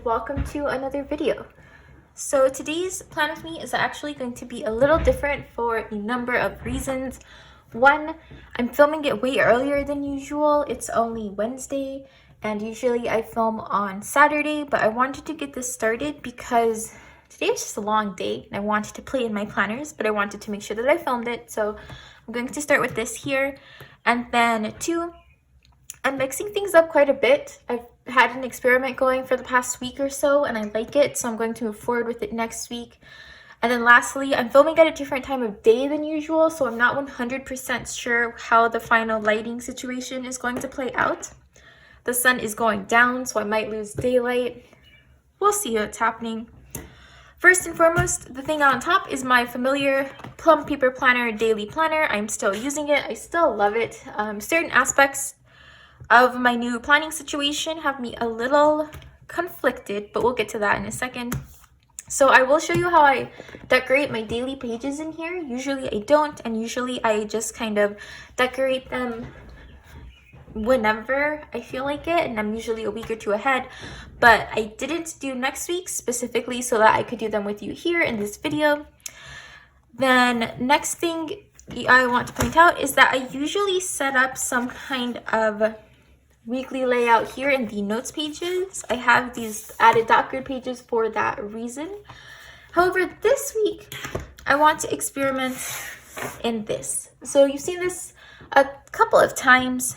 and welcome to another video. So today's plan with me is actually going to be a little different for a number of reasons. One, I'm filming it way earlier than usual. It's only Wednesday and usually I film on Saturday, but I wanted to get this started because today was just a long day and I wanted to play in my planners, but I wanted to make sure that I filmed it. So I'm going to start with this here. And then two, I'm mixing things up quite a bit. I've had an experiment going for the past week or so and I like it, so I'm going to move forward with it next week. And then lastly, I'm filming at a different time of day than usual, so I'm not 100% sure how the final lighting situation is going to play out. The sun is going down, so I might lose daylight. We'll see what's happening. First and foremost, the thing on top is my familiar Plum Paper Planner daily planner. I'm still using it. I still love it. Certain aspects of my new planning situation have me a little conflicted, but we'll get to that in a second. So I will show you how I decorate my daily pages in here. Usually I don't, and usually I just kind of decorate them whenever I feel like it, and I'm usually a week or two ahead, but I didn't do next week specifically so that I could do them with you here in this video. Then next thing I want to point out is that I usually set up some kind of weekly layout here in the notes pages. I have these added dot grid pages for that reason. However, this week I want to experiment in this. So you've seen this a couple of times.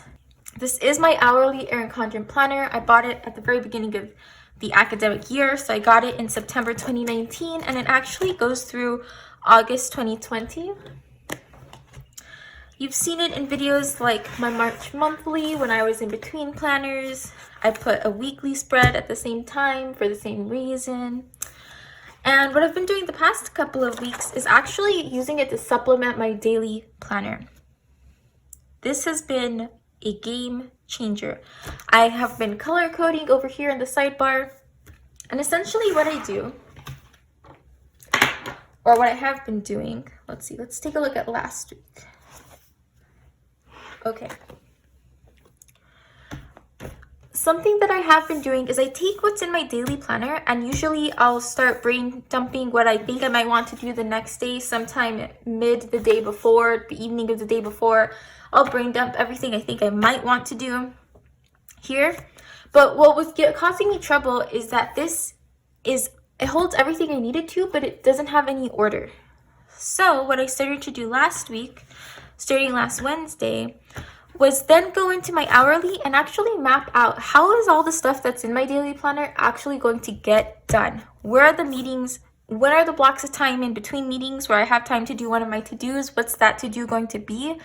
This is my hourly Erin Condren planner. I bought it at the very beginning of the academic year, so I got it in September 2019 and it actually goes through August 2020. You've seen it in videos like my March monthly when I was in between planners. I put a weekly spread at the same time for the same reason. And what I've been doing the past couple of weeks is actually using it to supplement my daily planner. This has been a game changer. I have been color coding over here in the sidebar. And essentially what I do, or what I have been doing, let's take a look at last week. Okay. Something that I have been doing is I take what's in my daily planner and usually I'll start brain dumping what I think I might want to do the next day, sometime mid the day before, the evening of the day before. I'll brain dump everything I think I might want to do here. But what was causing me trouble is that it holds everything I needed to, but it doesn't have any order. So what I started to do last week, starting last Wednesday, was then go into my hourly and actually map out how is all the stuff that's in my daily planner actually going to get done. Where are the meetings? What are the blocks of time in between meetings where I have time to do one of my to-dos? What's that to-do going to be?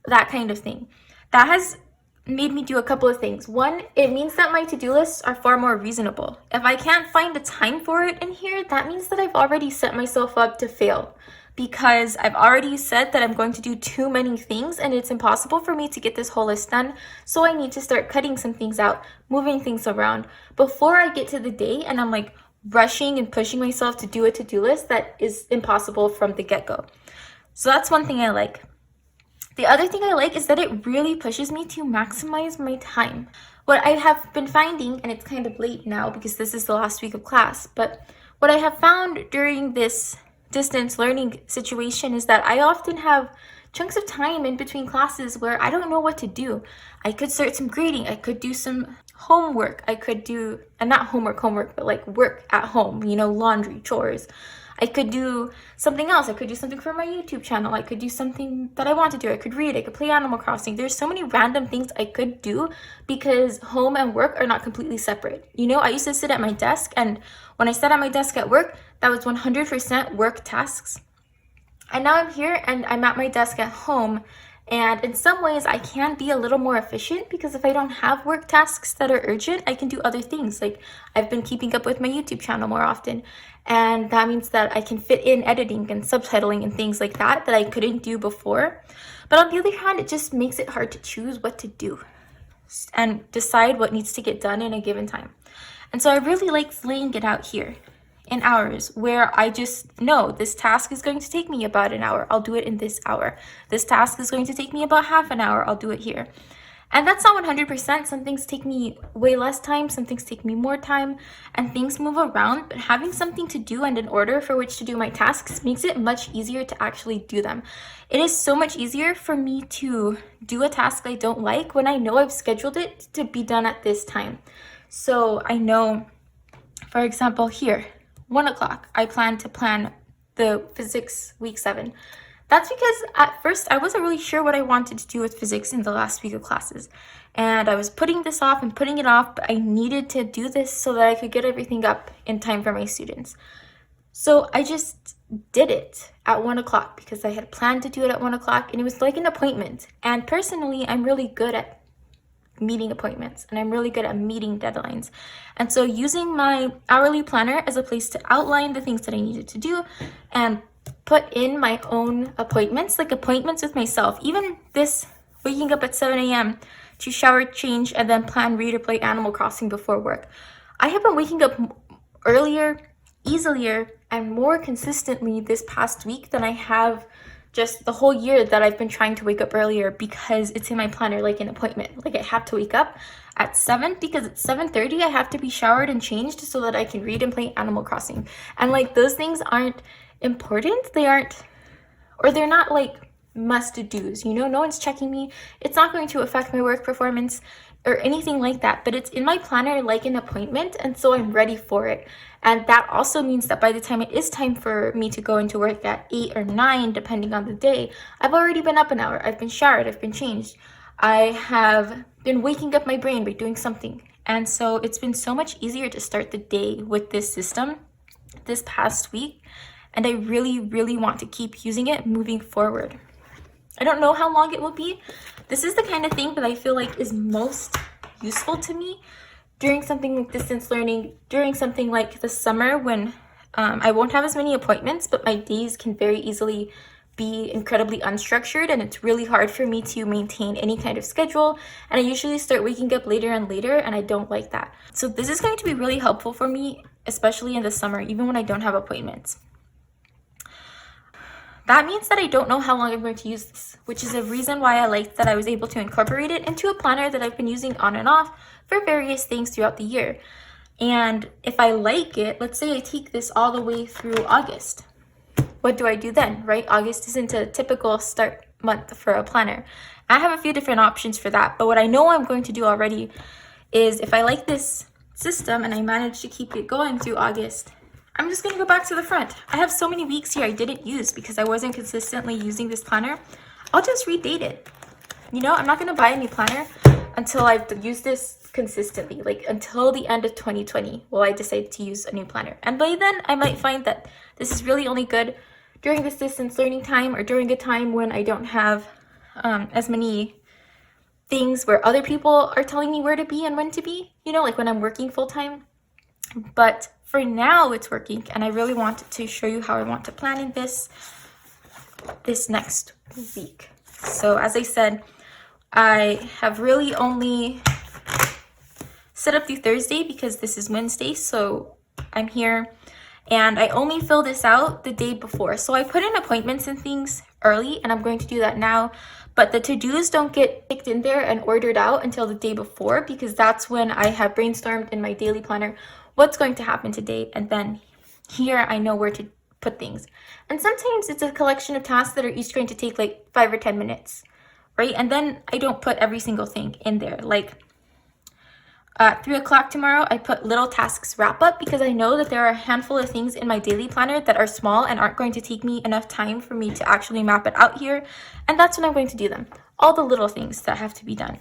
That kind of thing. That has made me do a couple of things. One, it means that my to-do lists are far more reasonable. If I can't find the time for it in here, that means that I've already set myself up to fail, because I've already said that I'm going to do too many things and it's impossible for me to get this whole list done. So I need to start cutting some things out, moving things around before I get to the day and I'm like rushing and pushing myself to do a to-do list that is impossible from the get-go. So that's one thing I like. The other thing I like is that it really pushes me to maximize my time. What I have been finding, and it's kind of late now because this is the last week of class, but what I have found during this distance learning situation is that I often have chunks of time in between classes where I don't know what to do. I could start some grading, I could do some homework, I could do, and not homework, but like work at home, laundry, chores. I could do something else. I could do something for my YouTube channel. I could do something that I want to do. I could read. I could play Animal Crossing. There's so many random things I could do because home and work are not completely separate. I used to sit at my desk, and when I sat at my desk at work, that was 100% work tasks. And now I'm here and I'm at my desk at home. And in some ways, I can be a little more efficient because if I don't have work tasks that are urgent, I can do other things. Like I've been keeping up with my YouTube channel more often. And that means that I can fit in editing and subtitling and things like that I couldn't do before. But on the other hand, it just makes it hard to choose what to do and decide what needs to get done in a given time. And so I really like laying it out here in hours where I just know this task is going to take me about an hour. I'll do it in this hour. This task is going to take me about half an hour. I'll do it here. And that's not 100%. Some things take me way less time, some things take me more time, and things move around. But having something to do and an order for which to do my tasks makes it much easier to actually do them. It is so much easier for me to do a task I don't like when I know I've scheduled it to be done at this time. So I know, for example, here, 1 o'clock, I plan to plan the physics week 7. That's because at first I wasn't really sure what I wanted to do with physics in the last week of classes. And I was putting this off and putting it off, but I needed to do this so that I could get everything up in time for my students. So I just did it at 1 o'clock because I had planned to do it at 1 o'clock, and it was like an appointment. And personally, I'm really good at meeting appointments, and I'm really good at meeting deadlines. And so using my hourly planner as a place to outline the things that I needed to do and put in my own appointments, like appointments with myself, even this waking up at 7 a.m. to shower, change, and then plan, read, or play Animal Crossing before work. I have been waking up earlier, easier, and more consistently this past week than I have just the whole year that I've been trying to wake up earlier, because it's in my planner like an appointment. Like I have to wake up at 7 because at 7:30 I have to be showered and changed so that I can read and play Animal Crossing. And like those things aren't important. They're not like must-dos, no one's checking me. It's not going to affect my work performance or anything like that, but it's in my planner like an appointment, and so I'm ready for it. And that also means that by the time it is time for me to go into work at 8 or 9, depending on the day, I've already been up an hour, I've been showered, I've been changed, I have been waking up my brain by doing something. And so it's been so much easier to start the day with this system this past week, and I really, really want to keep using it moving forward. I don't know how long it will be. This is the kind of thing that I feel like is most useful to me during something like distance learning, during something like the summer when I won't have as many appointments, but my days can very easily be incredibly unstructured, and it's really hard for me to maintain any kind of schedule. And I usually start waking up later and later, and I don't like that. So this is going to be really helpful for me, especially in the summer, even when I don't have appointments. That means that I don't know how long I'm going to use this, which is a reason why I liked that I was able to incorporate it into a planner that I've been using on and off for various things throughout the year. And if I like it, let's say I take this all the way through August. What do I do then, right? August isn't a typical start month for a planner. I have a few different options for that, but what I know I'm going to do already is if I like this system and I manage to keep it going through August, I'm just going to go back to the front. I have so many weeks here I didn't use because I wasn't consistently using this planner. I'll just redate it. I'm not going to buy a new planner until I've used this consistently, like until the end of 2020 will I decide to use a new planner. And by then, I might find that this is really only good during this distance learning time, or during a time when I don't have as many things where other people are telling me where to be and when to be, like when I'm working full-time. But for now, it's working, and I really want to show you how I want to plan in this next week. So as I said, I have really only set up through Thursday because this is Wednesday, so I'm here, and I only fill this out the day before. So I put in appointments and things early, and I'm going to do that now, but the to-dos don't get picked in there and ordered out until the day before, because that's when I have brainstormed in my daily planner what's going to happen today, and then here I know where to put things. And sometimes it's a collection of tasks that are each going to take like 5 or 10 minutes, right? And then I don't put every single thing in there. Like at 3 o'clock tomorrow, I put little tasks wrap up because I know that there are a handful of things in my daily planner that are small and aren't going to take me enough time for me to actually map it out here. And that's when I'm going to do them. All the little things that have to be done.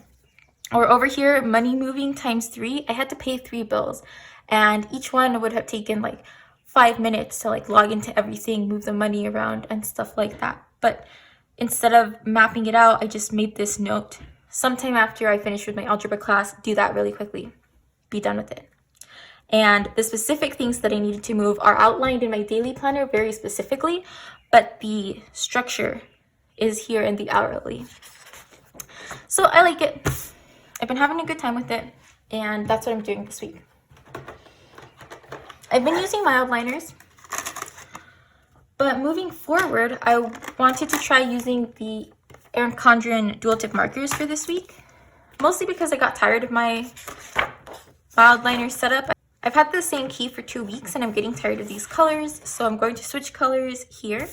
Or over here, money moving times 3, I had to pay 3 bills. And each one would have taken like 5 minutes to like log into everything, move the money around and stuff like that. But instead of mapping it out, I just made this note. Sometime after I finish with my algebra class, do that really quickly. Be done with it. And the specific things that I needed to move are outlined in my daily planner very specifically, but the structure is here in the hourly. So I like it. I've been having a good time with it, and that's what I'm doing this week. I've been using my outliners, but moving forward, I wanted to try using the Erin Condren dual tip markers for this week. mostly because I got tired of my mild liner setup. I've had the same key for 2 weeks and I'm getting tired of these colors, so I'm going to switch colors here.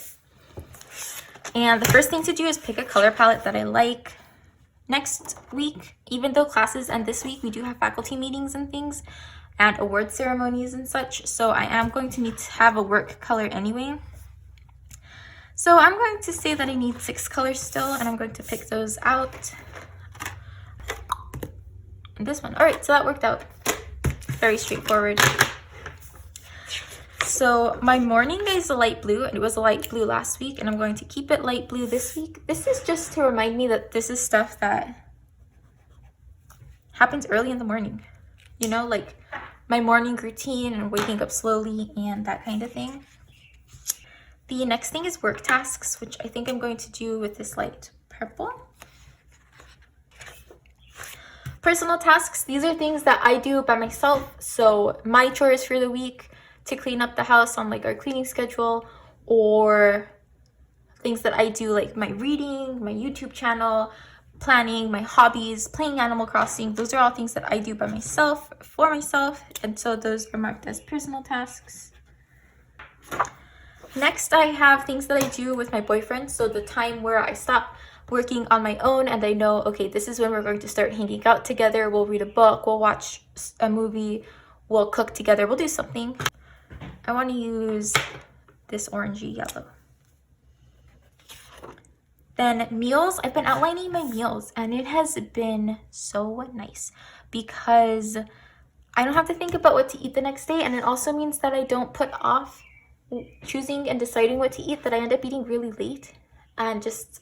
And the first thing to do is pick a color palette that I like. Next week, even though classes end this week, we do have faculty meetings and things and award ceremonies and such, so I am going to need to have a work color anyway. So I'm going to say that I need 6 colors still, and I'm going to pick those out. And this one. All right, so that worked out. Very straightforward. So my morning is a light blue, and it was a light blue last week, and I'm going to keep it light blue this week. This is just to remind me that this is stuff that happens early in the morning. You know, like my morning routine and waking up slowly and that kind of thing. The next thing is work tasks, which I think I'm going to do with this light purple. Personal tasks, these are things that I do by myself. So my chores for the week, to clean up the house on like our cleaning schedule, or things that I do like my reading, my YouTube channel, planning, my hobbies, playing Animal Crossing. Those are all things that I do by myself, for myself, and so those are marked as personal tasks. Next, I have things that I do with my boyfriend. So the time where I stop working on my own and I know, okay, this is when we're going to start hanging out together. We'll read a book, we'll watch a movie, we'll cook together, we'll do something. I want to use this orangey yellow. Then meals, I've been outlining my meals and it has been so nice because I don't have to think about what to eat the next day, and it also means that I don't put off choosing and deciding what to eat, that I end up eating really late and just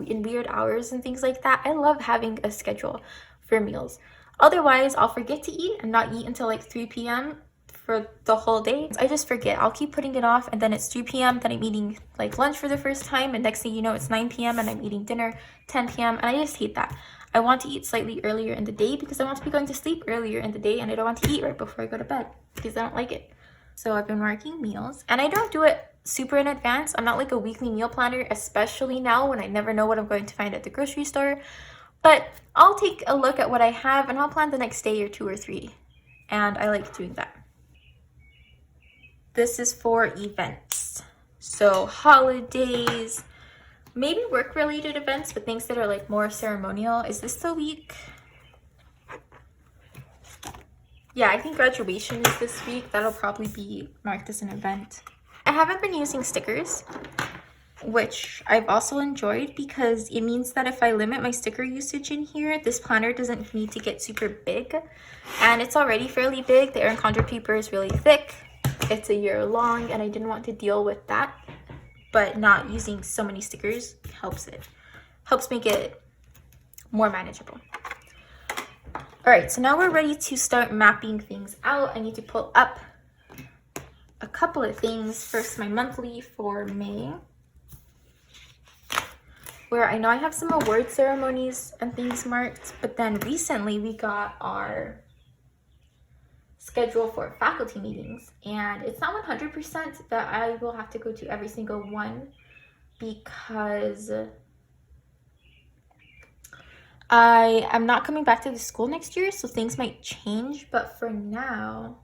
in weird hours and things like that. I love having a schedule for meals. Otherwise, I'll forget to eat and not eat until like 3 p.m. for the whole day. I just forget. I'll keep putting it off, and then it's 3 p.m. then I'm eating like lunch for the first time, and next thing you know, it's 9 p.m. and I'm eating dinner 10 p.m. and I just hate that. I want to eat slightly earlier in the day because I want to be going to sleep earlier in the day, and I don't want to eat right before I go to bed because I don't like it. So I've been marking meals, and I don't do it super in advance. I'm not like a weekly meal planner, especially now when I never know what I'm going to find at the grocery store. But I'll take a look at what I have and I'll plan the next day or 2 or 3. And I like doing that. This is for events. So holidays, maybe work-related events, but things that are like more ceremonial. Is this the week? Yeah, I think graduation is this week. That'll probably be marked as an event. I haven't been using stickers, which I've also enjoyed because it means that if I limit my sticker usage in here, this planner doesn't need to get super big. And it's already fairly big. The Erin Condren paper is really thick. It's a year long, and I didn't want to deal with that. But not using so many stickers helps make it more manageable. All right, so now we're ready to start mapping things out. I need to pull up a couple of things. First, my monthly for May, where I know I have some award ceremonies and things marked, but then recently we got our schedule for faculty meetings, and it's not 100% that I will have to go to every single one because I am not coming back to the school next year, so things might change, but for now,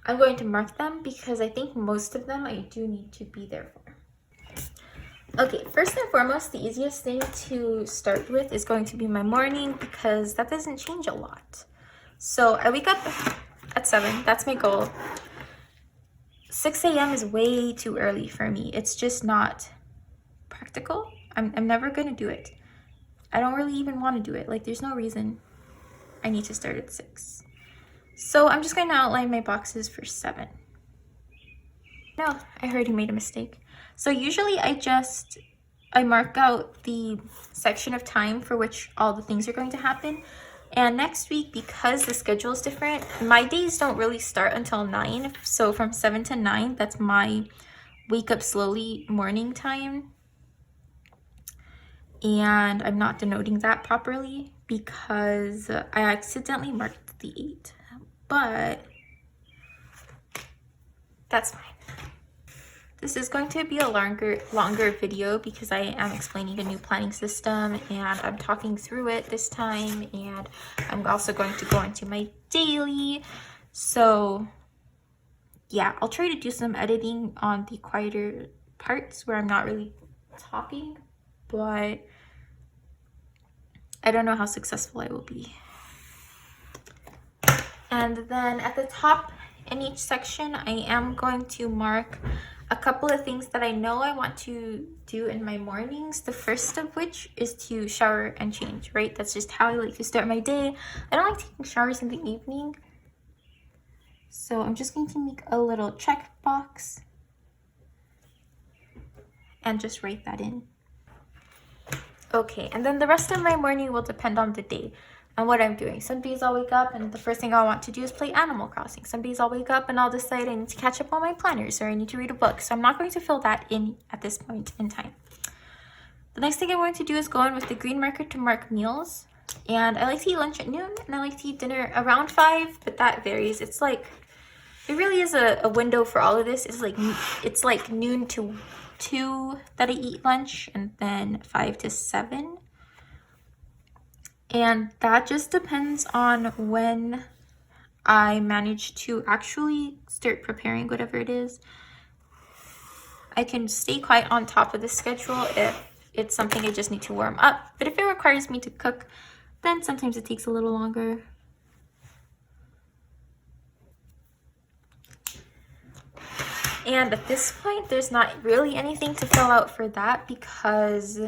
I'm going to mark them because I think most of them I do need to be there for. Okay, first and foremost, the easiest thing to start with is going to be my morning because that doesn't change a lot. So I wake up at 7, that's my goal. 6 a.m. is way too early for me. It's just not practical. I'm never gonna do it. I don't really even want to do it. Like, there's no reason I need to start at 6. So I'm just going to outline my boxes for 7. No, I heard you made a mistake. So usually I mark out the section of time for which all the things are going to happen. And next week, because the schedule is different, my days don't really start until 9. So from 7 to 9, that's my wake up slowly morning time. And I'm not denoting that properly because I accidentally marked the 8, but that's fine. This is going to be a longer video because I am explaining a new planning system and I'm talking through it this time, and I'm also going to go into my daily. So yeah, I'll try to do some editing on the quieter parts where I'm not really talking, but I don't know how successful I will be. And then at the top in each section, I am going to mark a couple of things that I know I want to do in my mornings. The first of which is to shower and change, right? That's just how I like to start my day. I don't like taking showers in the evening. So I'm just going to make a little check box and just write that in. Okay, and then the rest of my morning will depend on the day and what I'm doing. Some days I'll wake up and the first thing I want to do is play Animal Crossing. Some days I'll wake up and I'll decide I need to catch up on my planners or I need to read a book. So I'm not going to fill that in at this point in time. The next thing I'm going to do is go in with the green marker to mark meals. And I like to eat lunch at noon and I like to eat dinner around 5, but that varies. It's like, it really is a window for all of this. It's like noon to 2 that I eat lunch, and then 5 to 7. And that just depends on when I manage to actually start preparing whatever it is. I can stay quite on top of the schedule if it's something I just need to warm up. But if it requires me to cook, then sometimes it takes a little longer. And at this point, there's not really anything to fill out for that because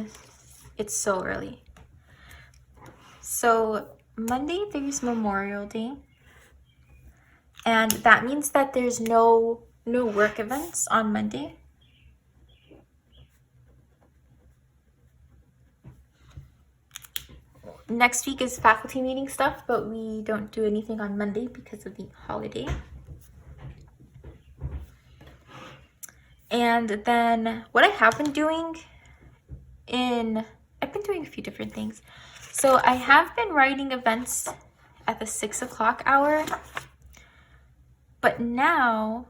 it's so early. So Monday, there's Memorial Day. And that means that there's no work events on Monday. Next week is faculty meeting stuff, but we don't do anything on Monday because of the holiday. And then what I have been doing I've been doing a few different things. So I have been writing events at the 6 o'clock hour, but now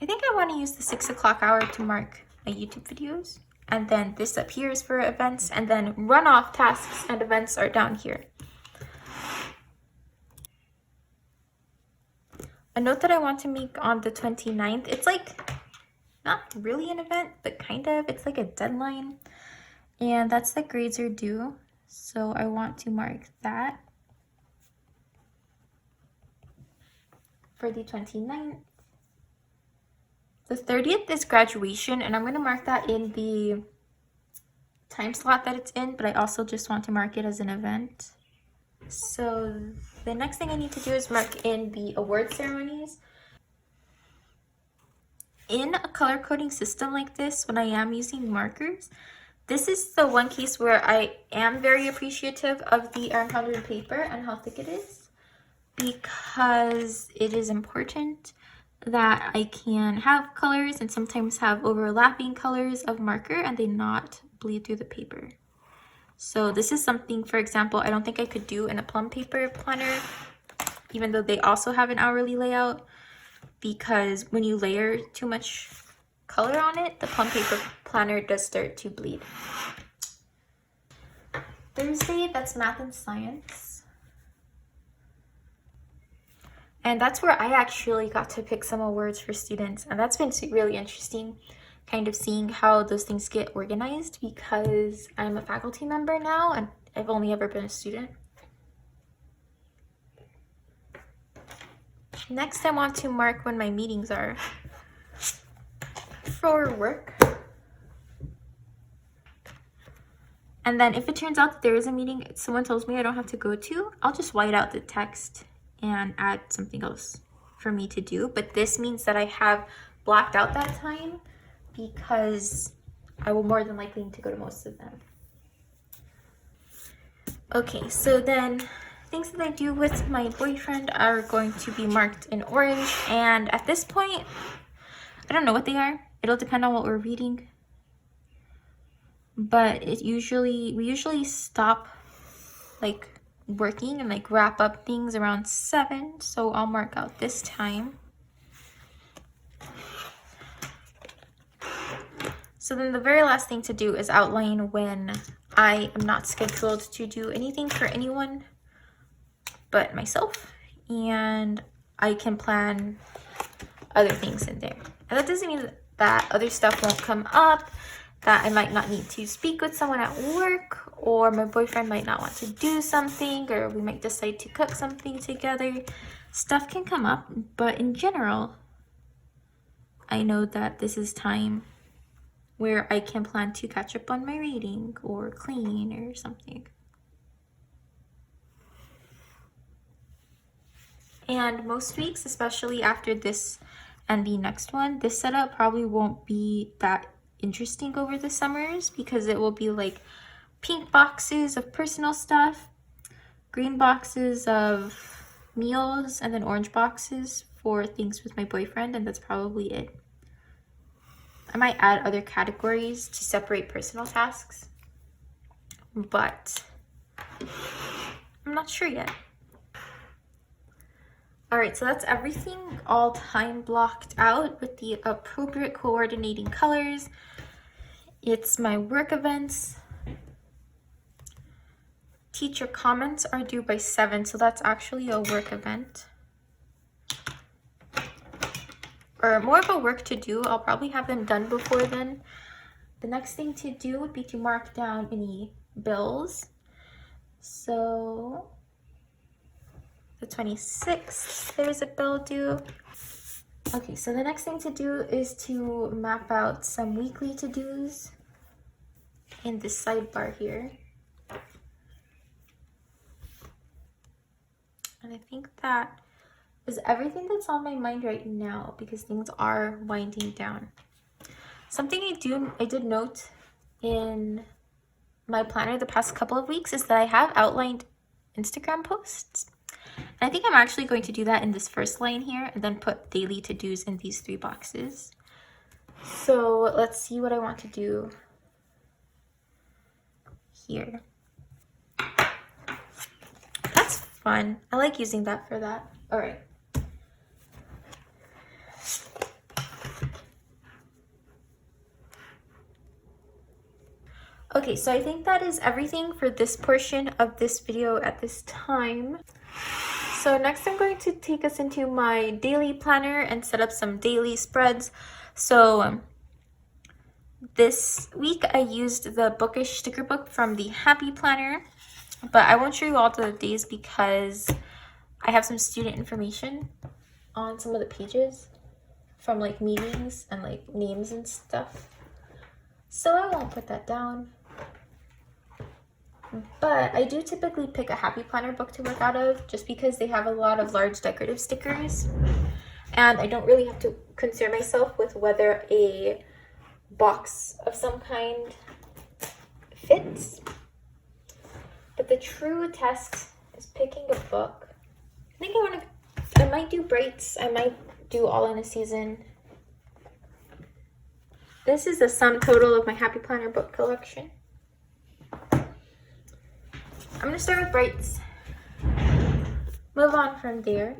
I think I want to use the 6 o'clock hour to mark my YouTube videos. And then this up here is for events, and then runoff tasks and events are down here. A note that I want to make on the 29th, it's like not really an event, but kind of. It's like a deadline, and that's the grades are due. So I want to mark that for the 29th. The 30th is graduation, and I'm going to mark that in the time slot that it's in, but I also just want to mark it as an event. So the next thing I need to do is mark in the award ceremonies. In a color coding system like this, when I am using markers, this is the one case where I am very appreciative of the iron powder paper and how thick it is, because it is important that I can have colors and sometimes have overlapping colors of marker and they not bleed through the paper. So this is something, for example, I don't think I could do in a plum paper planner, even though they also have an hourly layout, because when you layer too much color on it, the plum paper planner does start to bleed. Thursday, that's math and science. And that's where I actually got to pick some awards for students, and that's been really interesting, kind of seeing how those things get organized, because I'm a faculty member now and I've only ever been a student. Next, I want to mark when my meetings are for work. And then if it turns out that there is a meeting someone tells me I don't have to go to, I'll just white out the text and add something else for me to do. But this means that I have blocked out that time because I will more than likely need to go to most of them. Okay, so then things that I do with my boyfriend are going to be marked in orange, and at this point, I don't know what they are. It'll depend on what we're reading. But we usually stop like working and like wrap up things around 7, so I'll mark out this time. So then the very last thing to do is outline when I am not scheduled to do anything for anyone but myself, and I can plan other things in there. And that doesn't mean that other stuff won't come up, that I might not need to speak with someone at work, or my boyfriend might not want to do something, or we might decide to cook something together. Stuff can come up, but in general, I know that this is time where I can plan to catch up on my reading or clean or something. And most weeks, especially after this and the next one, this setup probably won't be that interesting over the summers, because it will be like pink boxes of personal stuff, green boxes of meals, and then orange boxes for things with my boyfriend, and that's probably it. I might add other categories to separate personal tasks, but I'm not sure yet. All right, so that's everything all time blocked out with the appropriate coordinating colors. It's my work events. Teacher comments are due by 7, so that's actually a work event. Or more of a work to do. I'll probably have them done before then. The next thing to do would be to mark down any bills. So the 26th, there's a bill due. Okay, so the next thing to do is to map out some weekly to-dos in this sidebar here. And I think that is everything that's on my mind right now, because things are winding down. Something I did note in my planner the past couple of weeks is that I have outlined Instagram posts. And I think I'm actually going to do that in this first line here, and then put daily to-dos in these 3 boxes. So let's see what I want to do here. That's fun. I like using that for that. All right. Okay, so I think that is everything for this portion of this video at this time. So next I'm going to take us into my daily planner and set up some daily spreads. So this week I used the Bookish sticker book from the Happy Planner, but I won't show you all the days because I have some student information on some of the pages from like meetings and like names and stuff. So I won't put that down. But I do typically pick a Happy Planner book to work out of, just because they have a lot of large decorative stickers. And I don't really have to concern myself with whether a box of some kind fits. But the true test is picking a book. I think I might do Brights. I might do All in a Season. This is the sum total of my Happy Planner book collection. I'm gonna start with Brights. Move on from there.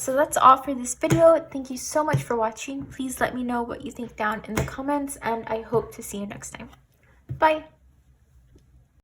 so that's all for this video. Thank you so much for watching. Please let me know what you think down in the comments, and I hope to see you next time. Bye!